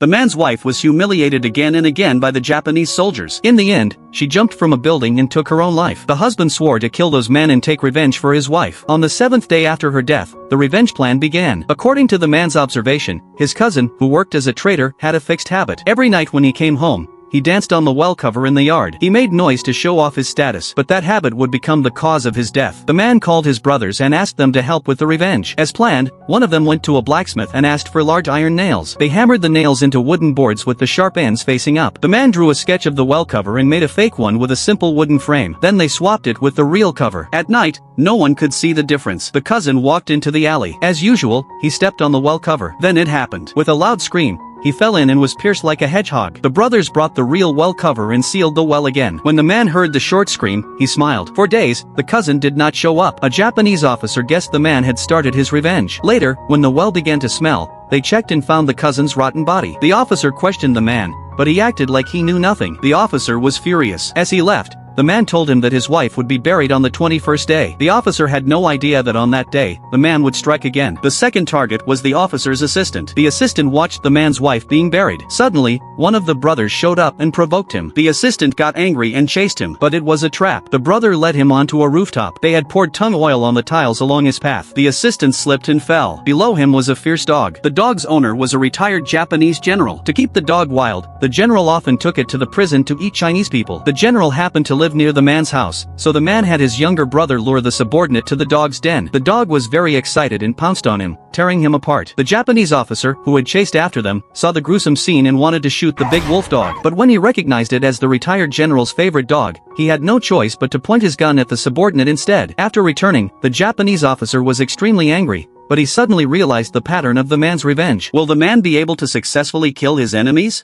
The man's wife was humiliated again and again by the Japanese soldiers. In the end, she jumped from a building and took her own life. The husband swore to kill those men and take revenge for his wife. On the 7th day after her death, the revenge plan began. According to the man's observation, his cousin, who worked as a trader, had a fixed habit. Every night when he came home, he danced on the well cover in the yard. He made noise to show off his status, but that habit would become the cause of his death. The man called his brothers and asked them to help with the revenge. As planned, one of them went to a blacksmith and asked for large iron nails. They hammered the nails into wooden boards with the sharp ends facing up. The man drew a sketch of the well cover and made a fake one with a simple wooden frame. Then they swapped it with the real cover. At night, no one could see the difference. The cousin walked into the alley. As usual, he stepped on the well cover. Then it happened. With a loud scream, he fell in and was pierced like a hedgehog. The brothers brought the real well cover and sealed the well again. When the man heard the short scream, he smiled. For days, the cousin did not show up. A Japanese officer guessed the man had started his revenge. Later, when the well began to smell, they checked and found the cousin's rotten body. The officer questioned the man, but he acted like he knew nothing. The officer was furious. As he left, the man told him that his wife would be buried on the 21st day. The officer had no idea that on that day, the man would strike again. The second target was the officer's assistant. The assistant watched the man's wife being buried. Suddenly, one of the brothers showed up and provoked him. The assistant got angry and chased him, but it was a trap. The brother led him onto a rooftop. They had poured tung oil on the tiles along his path. The assistant slipped and fell. Below him was a fierce dog. The dog's owner was a retired Japanese general. To keep the dog wild, the general often took it to the prison to eat Chinese people. The general happened to live near the man's house, so the man had his younger brother lure the subordinate to the dog's den. The dog was very excited and pounced on him, tearing him apart. The Japanese officer, who had chased after them, saw the gruesome scene and wanted to shoot the big wolf dog. But when he recognized it as the retired general's favorite dog, he had no choice but to point his gun at the subordinate instead. After returning, the Japanese officer was extremely angry, but he suddenly realized the pattern of the man's revenge. Will the man be able to successfully kill his enemies?